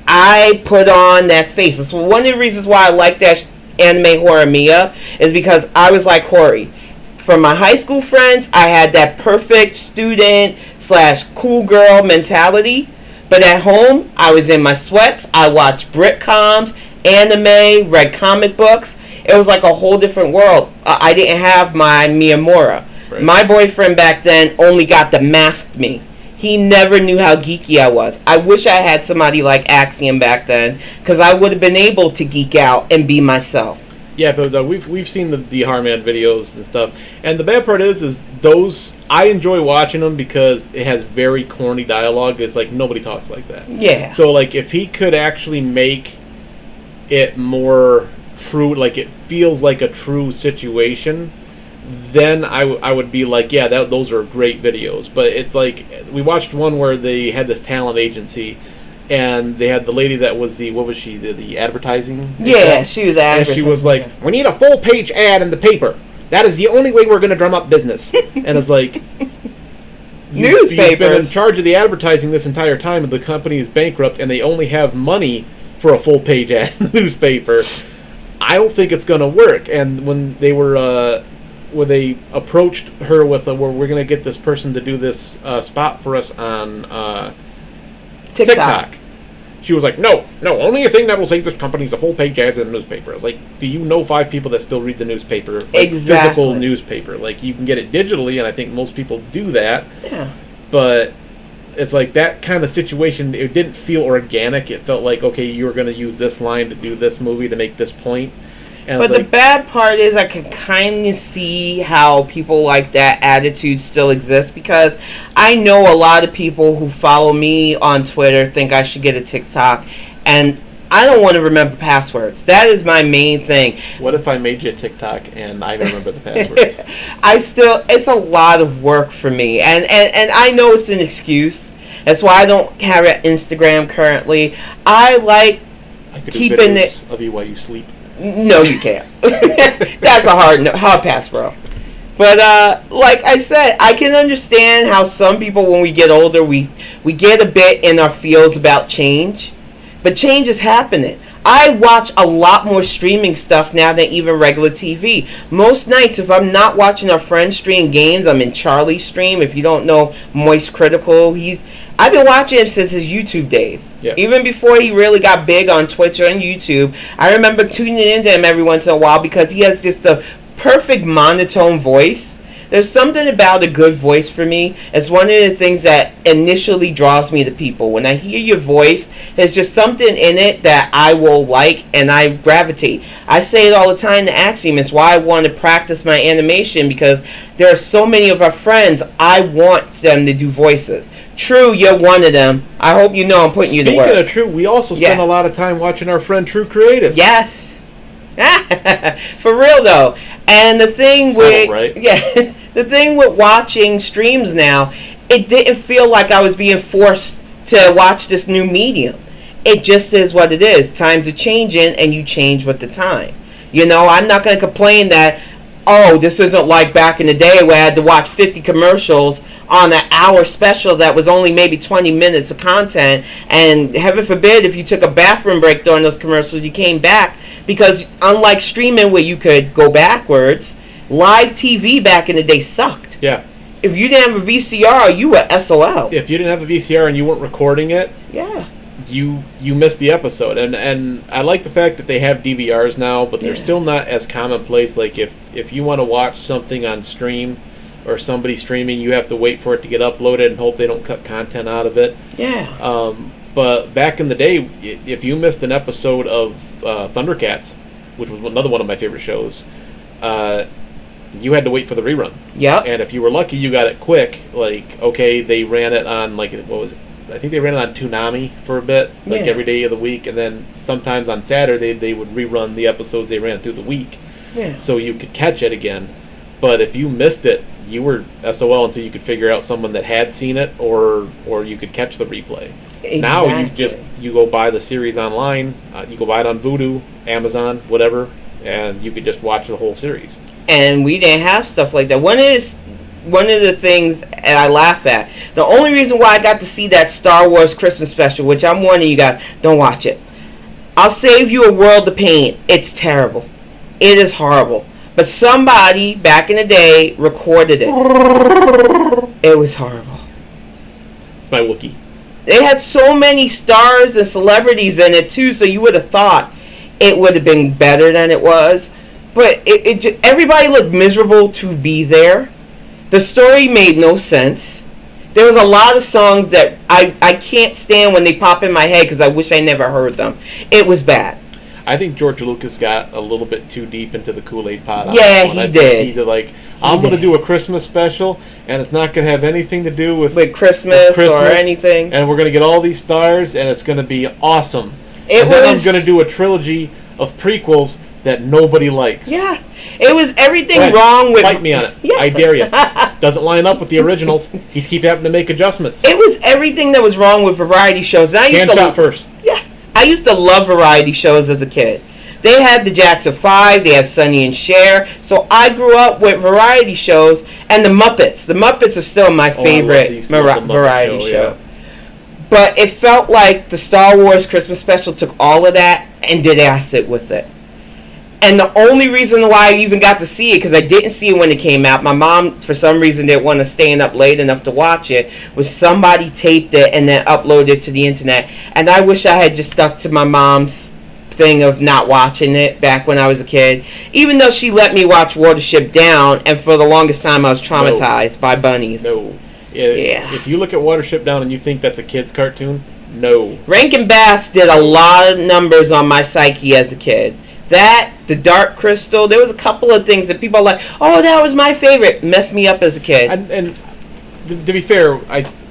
I put on that face. That's one of the reasons why I like that anime Horror Mia, is because I was like Hori. From my high school friends, I had that perfect student / cool girl mentality. But at home, I was in my sweats. I watched Britcoms, anime, read comic books. It was like a whole different world. I didn't have my Miyamura. Right. My boyfriend back then only got to mask me. He never knew how geeky I was. I wish I had somebody like Axiom back then, because I would have been able to geek out and be myself. Yeah, but we've seen the Harman videos and stuff, and the bad part is those I enjoy watching them because it has very corny dialogue. It's like nobody talks like that. Yeah. So like if he could actually make it more true, like it feels like a true situation, then I would be like, yeah, those are great videos. But it's like we watched one where they had this talent agency. And they had the lady that was the advertising? Yeah, she was advertising. And she was like, we need a full-page ad in the paper. That is the only way we're going to drum up business. And it's like, newspapers. You've been in charge of the advertising this entire time, and the company is bankrupt, and they only have money for a full-page ad in the newspaper. I don't think it's going to work. And when they were... when they approached her with, well, we're going to get this person to do this spot for us on... TikTok. She was like, no, only a thing that will save this company is a full-page ad in the newspaper. I was like, do you know 5 people that still read the newspaper? Like, exactly. Physical newspaper. Like, you can get it digitally, and I think most people do that. Yeah. But it's like that kind of situation, it didn't feel organic. It felt like, okay, you were going to use this line to do this movie to make this point. And but the bad part is I can kind of see how people like that attitude still exists, because I know a lot of people who follow me on Twitter think I should get a TikTok, and I don't want to remember passwords. That is my main thing. What if I made you a TikTok and I remember the passwords? It's a lot of work for me, and I know it's an excuse. That's why I don't have an Instagram currently. I like keeping it of you while you sleep. No, you can't. That's a hard pass, bro. But like I said, I can understand how some people, when we get older, we get a bit in our feels about change. But change is happening. I watch a lot more streaming stuff now than even regular TV. Most nights, if I'm not watching our friend stream games, I'm in Charlie's stream. If you don't know Moist Critical, I've been watching him since his YouTube days. Yeah. Even before he really got big on Twitch and YouTube, I remember tuning into him every once in a while because he has just the perfect monotone voice. There's something about a good voice for me. It's one of the things that initially draws me to people. When I hear your voice, there's just something in it that I will like and I gravitate. I say it all the time to Axiom. It's why I want to practice my animation, because there are so many of our friends, I want them to do voices. True, you're one of them. I hope you know I'm putting you to work. Speaking of True, we also spend a lot of time watching our friend True Creative. Yes. For real though. And the thing with right? Yeah, The thing with watching streams now, it didn't feel like I was being forced to watch this new medium. It just is what it is. Times are changing, and you change with the time. You know, I'm not going to complain that, oh, this isn't like back in the day where I had to watch 50 commercials on an hour special that was only maybe 20 minutes of content. And heaven forbid, if you took a bathroom break during those commercials, you came back. Because unlike streaming where you could go backwards, live TV back in the day sucked. Yeah. If you didn't have a VCR, you were SOL. If you didn't have a VCR and you weren't recording it, yeah, you missed the episode. And I like the fact that they have DVRs now, but they're still not as commonplace. Like if you want to watch something on stream or somebody streaming, you have to wait for it to get uploaded and hope they don't cut content out of it. Yeah. But back in the day, if you missed an episode of Thundercats, which was another one of my favorite shows, you had to wait for the rerun. Yep. And if you were lucky, you got it quick. Like, okay, they ran it on, like, what was it? I think they ran it on Toonami for a bit, like every day of the week. And then sometimes on Saturday, they would rerun the episodes they ran through the week. Yeah. So you could catch it again. But if you missed it, you were SOL until you could figure out someone that had seen it, or you could catch the replay. Exactly. Now you go buy the series online. You go buy it on Vudu, Amazon, whatever, and you could just watch the whole series. And we didn't have stuff like that. One of the things I laugh at, the only reason why I got to see that Star Wars Christmas special, which I'm warning you guys, don't watch it. I'll save you a world of pain. It's terrible. It is horrible. But somebody back in the day recorded it. It was horrible. It's my Wookiee. They had so many stars and celebrities in it too, so you would have thought it would have been better than it was. But it just, everybody looked miserable to be there. The story made no sense. There was a lot of songs that I can't stand when they pop in my head because I wish I never heard them. It was bad. I think George Lucas got a little bit too deep into the Kool-Aid pot. Yeah, he did. He did like, I'm going to do a Christmas special, and it's not going to have anything to do with Christmas or anything. And we're going to get all these stars, and it's going to be awesome. Then I'm going to do a trilogy of prequels that nobody likes. Yeah. It was everything wrong with... Fight me on it. Yeah. I dare you. Doesn't line up with the originals. He's keep having to make adjustments. It was everything that was wrong with variety shows. And Hand shot first. Yeah. I used to love variety shows as a kid. They had the Jackson 5, they had Sonny and Cher. So I grew up with variety shows and the Muppets. The Muppets are still my favorite variety show. Yeah. But it felt like the Star Wars Christmas special took all of that and did acid with it. And the only reason why I even got to see it, because I didn't see it when it came out, my mom, for some reason, didn't want to stay up late enough to watch it, was somebody taped it and then uploaded it to the internet. And I wish I had just stuck to my mom's thing of not watching it back when I was a kid. Even though she let me watch Watership Down, and for the longest time I was traumatized by bunnies. No. Yeah. If you look at Watership Down and you think that's a kid's cartoon, no. Rankin Bass did a lot of numbers on my psyche as a kid. That, the Dark Crystal, there was a couple of things that people are like, oh, that was my favorite. Messed me up as a kid. And to be fair,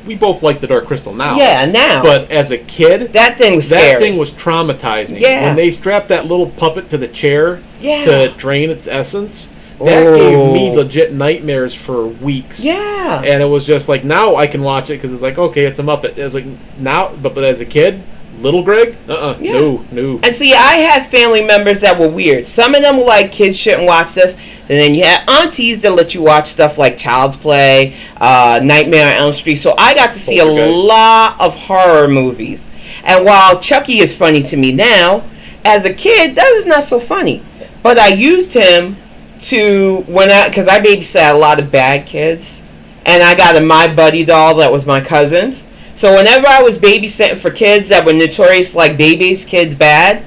we both like the Dark Crystal now. Yeah, now. But as a kid, that thing was scary. That thing was traumatizing. Yeah. When they strapped that little puppet to the chair to drain its essence, that gave me legit nightmares for weeks. Yeah. And it was just like, now I can watch it because it's like, okay, it's a Muppet. It was like, now, but as a kid... Little Greg? No. And see, I had family members that were weird. Some of them were like, kids shouldn't watch this. And then you had aunties that let you watch stuff like Child's Play, Nightmare on Elm Street. So I got to see a lot of horror movies. And while Chucky is funny to me now, as a kid, that is not so funny. But I used him to, because I babysat a lot of bad kids. And I got a My Buddy doll that was my cousin's. So whenever I was babysitting for kids that were notorious like babies, kids bad,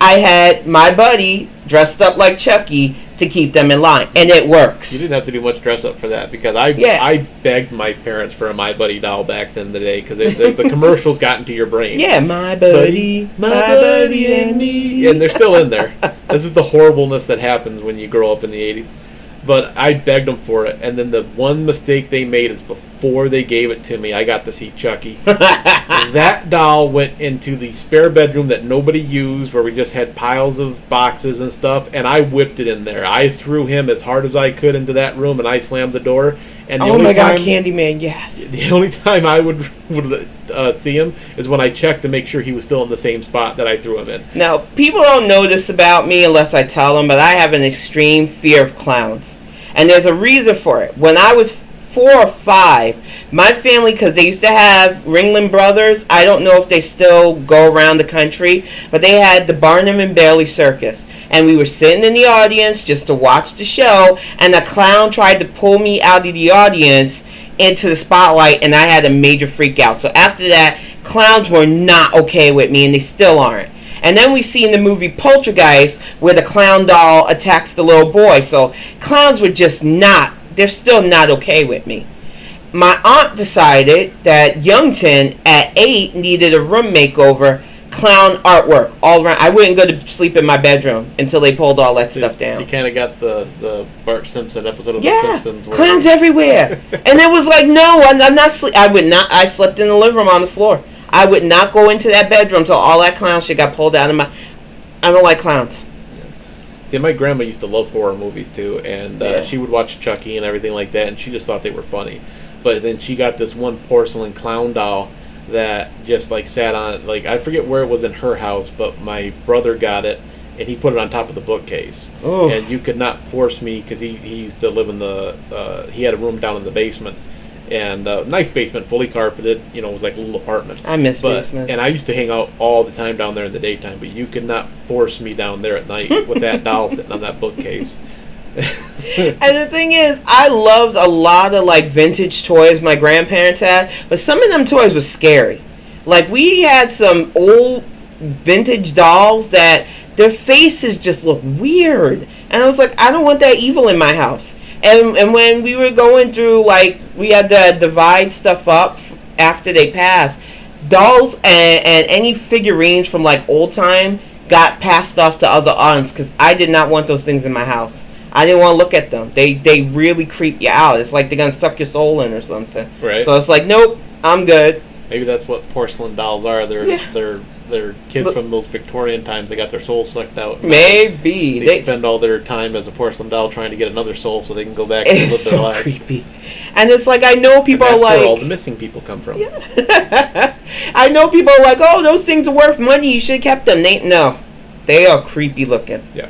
I had my buddy dressed up like Chucky to keep them in line, and it works. You didn't have to do much dress up for that because I begged my parents for a My Buddy doll back in the day because the commercials got into your brain. Yeah, my buddy and me. And they're still in there. This is the horribleness that happens when you grow up in the 80s. But I begged them for it, and then the one mistake they made is before before they gave it to me, I got to see Chucky. That doll went into the spare bedroom that nobody used, where we just had piles of boxes and stuff, and I whipped it in there. I threw him as hard as I could into that room, and I slammed the door. And oh my God, Candyman, yes. The only time I would see him is when I checked to make sure he was still in the same spot that I threw him in. Now, people don't know this about me unless I tell them, but I have an extreme fear of clowns. And there's a reason for it. When I was 4 or 5, my family, because they used to have Ringling Brothers, I don't know if they still go around the country, but they had the Barnum and Bailey Circus. And we were sitting in the audience just to watch the show, and a clown tried to pull me out of the audience into the spotlight, and I had a major freak out. So after that, clowns were not okay with me, and they still aren't. And then we see in the movie Poltergeist where the clown doll attacks the little boy. So clowns were just not, they're still not okay with me. My aunt decided that Youngton at 8 needed a room makeover, clown artwork all around. I wouldn't go to sleep in my bedroom until they pulled all that stuff down. You kind of got the Bart Simpson episode of The Simpsons. Yeah, clowns everywhere. And it was like, no, I'm not sleep. I slept in the living room on the floor. I would not go into that bedroom until all that clown shit got pulled out of my... I don't like clowns. Yeah. See, my grandma used to love horror movies, too, and she would watch Chucky and everything like that, and she just thought they were funny. But then she got this one porcelain clown doll that just, like, sat on... Like, I forget where it was in her house, but my brother got it, and he put it on top of the bookcase. Oof. And you could not force me, because he used to live in the... he had a room down in the basement. And nice basement, fully carpeted. It was like a little apartment. I miss basements. And I used to hang out all the time down there in the daytime, but you could not force me down there at night with that doll sitting on that bookcase. And the thing is, I loved a lot of like vintage toys my grandparents had, but some of them toys were scary. Like we had some old vintage dolls that their faces just look weird, and I was like, I don't want that evil in my house. And when we were going through, like, we had to divide stuff up after they passed, dolls and any figurines from, like, old time got passed off to other aunts because I did not want those things in my house. I didn't want to look at them. They really creep you out. It's like they're going to suck your soul in or something. Right. So it's like, nope, I'm good. Maybe that's what porcelain dolls are. They're kids from those Victorian times. They got their soul sucked out. Maybe. They spend all their time as a porcelain doll trying to get another soul so they can go back and live their lives. It's so creepy. And it's like, I know people are like... That's where all the missing people come from. Yeah. I know people are like, oh, those things are worth money. You should have kept them. No. They are creepy looking. Yeah.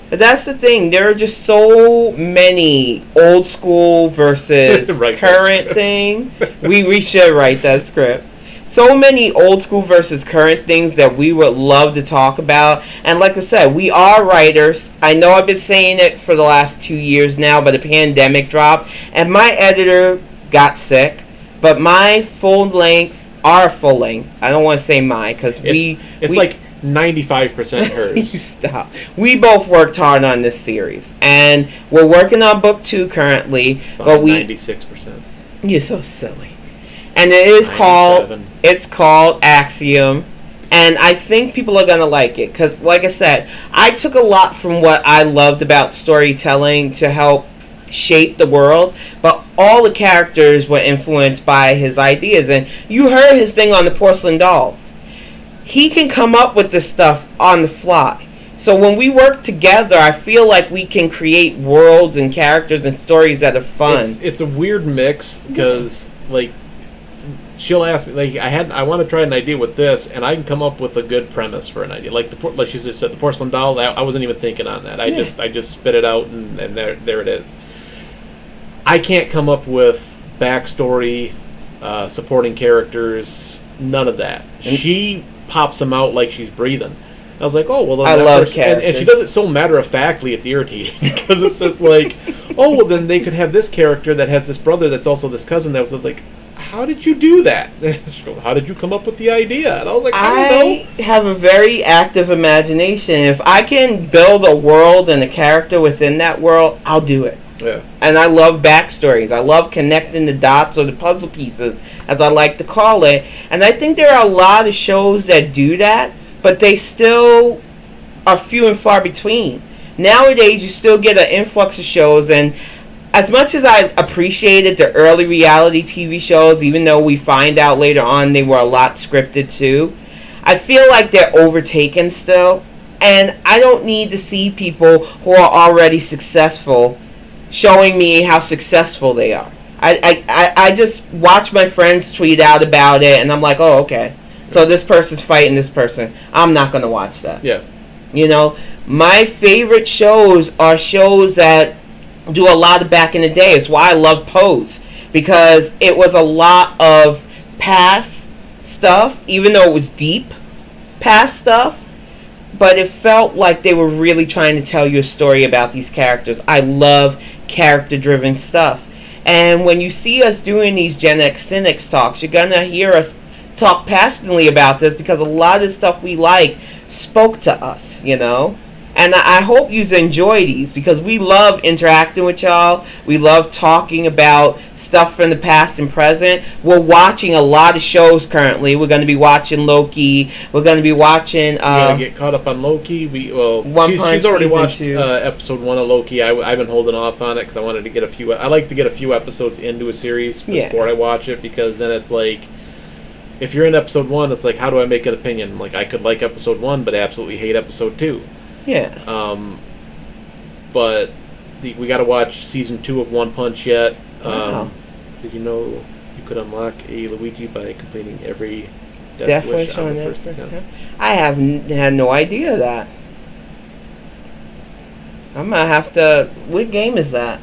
But that's the thing. There are just so many old school versus current thing. We should write that script. So many old school versus current things that we would love to talk about. And like I said, we are writers. I know I've been saying it for the last 2 years now, but the pandemic dropped and my editor got sick. But my our full length, I don't want to say mine because it's like 95% hers. You stop. We both worked hard on this series. And we're working on book 2 currently. But 96%. You're so silly. And it is called Axiom, and I think people are going to like it, because, like I said, I took a lot from what I loved about storytelling to help shape the world, but all the characters were influenced by his ideas, and you heard his thing on the porcelain dolls. He can come up with this stuff on the fly. So when we work together, I feel like we can create worlds and characters and stories that are fun. It's a weird mix, because, like... She'll ask me, like, I want to try an idea with this, and I can come up with a good premise for an idea. Like she said, the porcelain doll. I wasn't even thinking on that. I just spit it out, and there it is. I can't come up with backstory, supporting characters, none of that. She pops them out like she's breathing. I was like, oh well. Then I love characters, and she does it so matter of factly. It's irritating because it's just like, oh well, then they could have this character that has this brother that's also this cousin. That was like, how did you do that? How did you come up with the idea? And I was like, I don't know. I have a very active imagination. If I can build a world and a character within that world, I'll do it. Yeah. And I love backstories. I love connecting the dots or the puzzle pieces, as I like to call it. And I think there are a lot of shows that do that, but they still are few and far between. Nowadays, you still get an influx of shows, and as much as I appreciated the early reality TV shows, even though we find out later on they were a lot scripted too, I feel like they're overtaken still. And I don't need to see people who are already successful showing me how successful they are. I just watch my friends tweet out about it, and I'm like, oh, okay. So this person's fighting this person. I'm not going to watch that. Yeah. You know, my favorite shows are shows that do a lot of back in the day. It's why I love Pose, because it was a lot of past stuff, even though it was deep past stuff. But it felt like they were really trying to tell you a story about these characters. I love character-driven stuff. And when you see us doing these GenXCynics talks, you're going to hear us talk passionately about this because a lot of the stuff we like spoke to us, you know? And I hope you enjoy these because we love interacting with y'all. We love talking about stuff from the past and present. We're watching a lot of shows currently. We're going to be watching Loki. We're going to be watching... We're going to get caught up on Loki. She's already watched episode 1 of Loki. I've been holding off on it because I wanted to get a few... I like to get a few episodes into a series before I watch it, because then it's like... If you're in episode 1, it's like, how do I make an opinion? Like, I could like episode 1, but absolutely hate episode 2. Yeah. But we got to watch season 2 of One Punch yet. Wow. Did you know you could unlock a Luigi by completing every Death Wish on the first attempt? I had no idea that. I'm gonna have to. What game is that?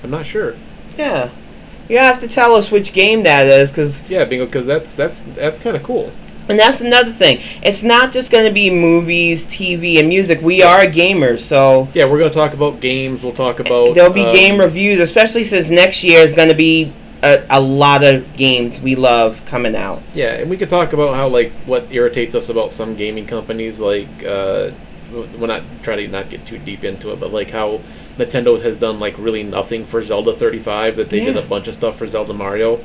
I'm not sure. Yeah, you have to tell us which game that is, because bingo, because that's kind of cool. And that's another thing. It's not just going to be movies, TV, and music. We are gamers, so... Yeah, we're going to talk about games. We'll talk about... There'll be game reviews, especially since next year is going to be a lot of games we love coming out. Yeah, and we could talk about how, like, what irritates us about some gaming companies, like, we're not trying to not get too deep into it, but, like, how Nintendo has done, like, really nothing for Zelda 35, that they did a bunch of stuff for Zelda Mario.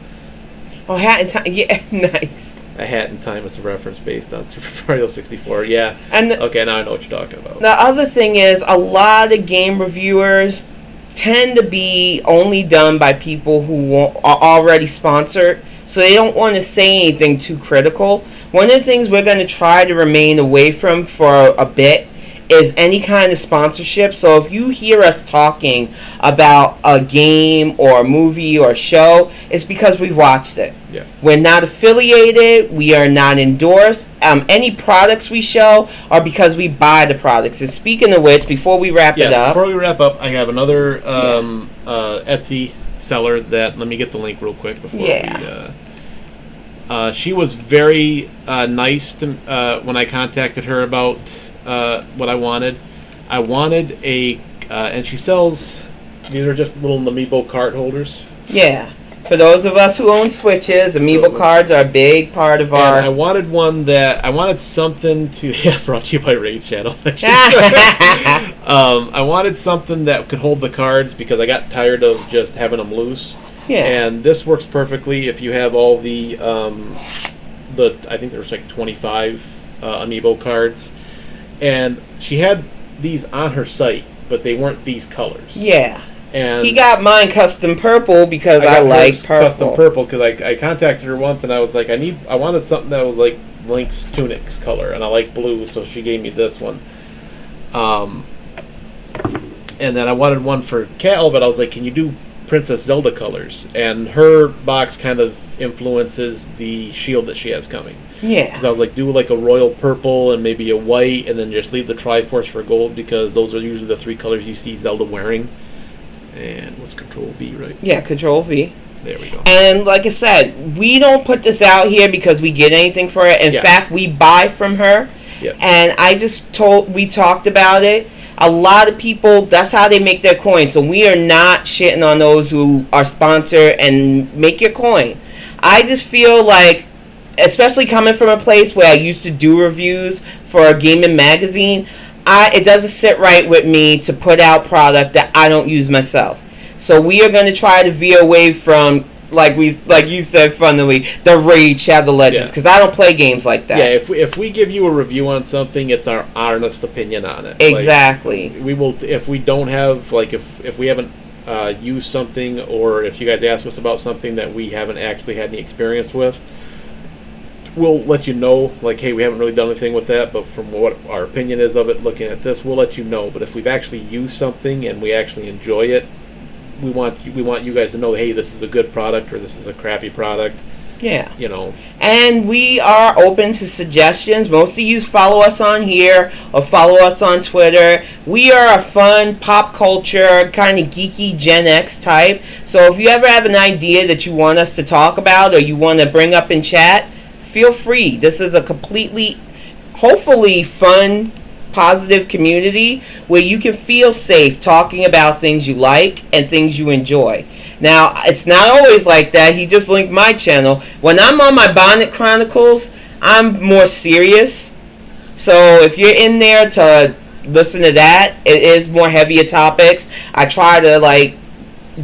Oh, Hat in Time. Yeah, nice. A Hat in Time is a reference based on Super Mario 64. Yeah. And okay, now I know what you're talking about. The other thing is, a lot of game reviewers tend to be only done by people who are already sponsored, so they don't want to say anything too critical. One of the things we're going to try to remain away from for a bit is any kind of sponsorship. So if you hear us talking about a game or a movie or a show, it's because we've watched it. Yeah. We're not affiliated. We are not endorsed. Any products we show are because we buy the products. And speaking of which, before we wrap it up... Before we wrap up, I have another Etsy seller that... Let me get the link real quick before we... she was very nice to when I contacted her about... what I wanted. I wanted a, and she sells, these are just little Amiibo card holders. Yeah. For those of us who own Switches, Amiibo cards are a big part of our... I wanted I wanted something to, brought to you by Raid Channel. I wanted something that could hold the cards because I got tired of just having them loose. Yeah. And this works perfectly if you have all the I think there's like 25 Amiibo cards. And she had these on her site, but they weren't these colors. Yeah. And he got mine custom purple because I like purple. Custom purple because I contacted her once and I was like, I wanted something that was like Link's tunic's color, and I like blue, so she gave me this one. And then I wanted one for Cal, but I was like, can you do Princess Zelda colors? And her box kind of influences the shield that she has coming. Yeah. Because I was like, do like a royal purple and maybe a white, and then just leave the Triforce for gold, because those are usually the 3 colors you see Zelda wearing. And what's Control V, right? Yeah, Control V. There we go. And like I said, we don't put this out here because we get anything for it. In fact, we buy from her. Yep. And we talked about it. A lot of people, that's how they make their coin. So we are not shitting on those who are sponsored and make your coin. I just feel like, especially coming from a place where I used to do reviews for a gaming magazine, it doesn't sit right with me to put out product that I don't use myself. So we are going to try to veer away from like you said funnily, the Raid Shadow Legends, because I don't play games like that. Yeah, if we give you a review on something, it's our honest opinion on it. Exactly. Like, we will, if we don't have, like, if we haven't used something, or if you guys ask us about something that we haven't actually had any experience with, we'll let you know, like, hey, we haven't really done anything with that, but from what our opinion is of it, looking at this, we'll let you know. But if we've actually used something and we actually enjoy it, we want you guys to know, hey, this is a good product or this is a crappy product. Yeah. You know. And we are open to suggestions. Most of you follow us on here or follow us on Twitter. We are a fun pop culture kind of geeky Gen X type. So if you ever have an idea that you want us to talk about or you want to bring up in chat, feel free. This is a completely, hopefully fun, positive community where you can feel safe talking about things you like and things you enjoy. Now, it's not always like that. He just linked my channel. When I'm on my Bonnet Chronicles, I'm more serious. So if you're in there to listen to that, it is more heavier topics. I try to, like,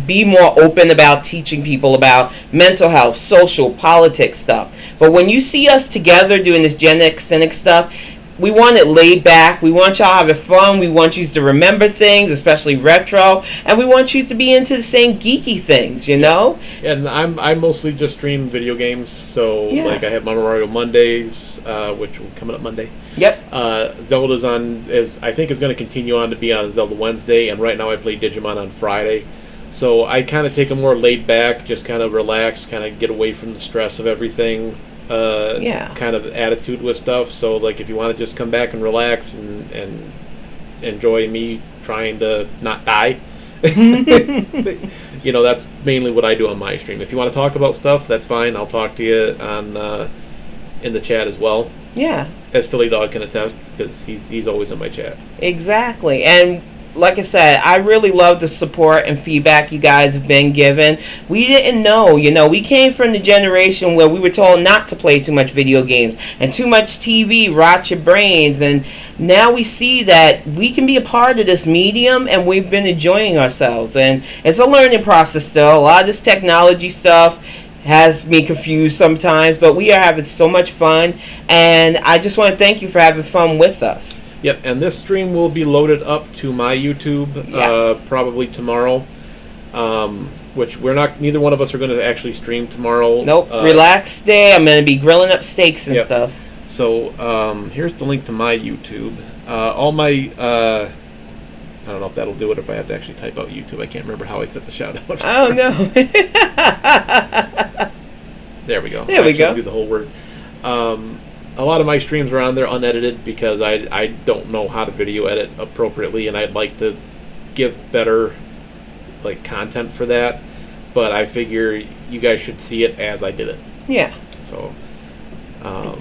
be more open about teaching people about mental health, social, politics stuff. But when you see us together doing this GenXCynics stuff, we want it laid back. We want y'all having fun. We want you to remember things, especially retro, and we want you to be into the same geeky things, you know. And I mostly just stream video games. So like I have my Mario Mondays, which will coming up Monday. Yep. Zelda's on, I think is going to continue on to be on Zelda Wednesday, and right now I play Digimon on Friday. So I kind of take a more laid back, just kind of relax, kind of get away from the stress of everything. Kind of attitude with stuff. So like if you want to just come back and relax and enjoy me trying to not die, you know, that's mainly what I do on my stream. If you want to talk about stuff, that's fine. I'll talk to you on in the chat as well. Yeah. As Philly Dog can attest, because he's always in my chat. Exactly. And like I said, I really love the support and feedback you guys have been given. We didn't know, you know, we came from the generation where we were told not to play too much video games and too much TV rot your brains, and now we see that we can be a part of this medium and we've been enjoying ourselves, and it's a learning process still. A lot of this technology stuff has me confused sometimes, but we are having so much fun, and I just want to thank you for having fun with us. Yep, and this stream will be loaded up to my YouTube probably tomorrow, which neither one of us are going to actually stream tomorrow. Nope, relaxed day. I'm going to be grilling up steaks and stuff. So here's the link to my YouTube. All my, I don't know if that'll do it if I have to actually type out YouTube. I can't remember how I set the shout out. Oh, no. There we go. There we go. Do the whole word. A lot of my streams are on there unedited because I don't know how to video edit appropriately, and I'd like to give better like content for that, but I figure you guys should see it as I did it. Yeah. So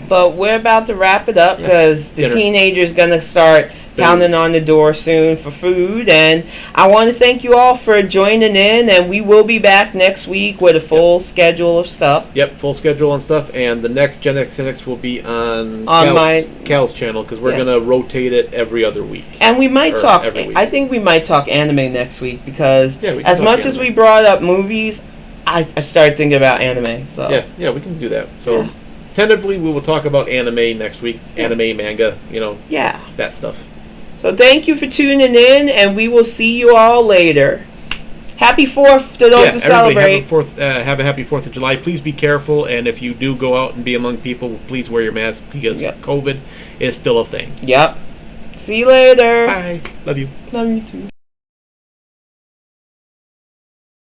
but we're about to wrap it up because the teenager's gonna start pounding on the door soon for food, and I want to thank you all for joining in, and we will be back next week with a full schedule of stuff. Yep, full schedule and stuff, and the next GenXCynics will be on Cal's channel, because we're gonna rotate it every other week. And we might talk. I think we might talk anime next week because as much as we brought up movies, I started thinking about anime. So yeah, we can do that. So tentatively, we will talk about anime next week. Anime, manga, you know, that stuff. So thank you for tuning in, and we will see you all later. Happy 4th to those that celebrate. Have a happy 4th of July. Please be careful, and if you do go out and be among people, please wear your mask because COVID is still a thing. Yep. See you later. Bye. Love you. Love you too.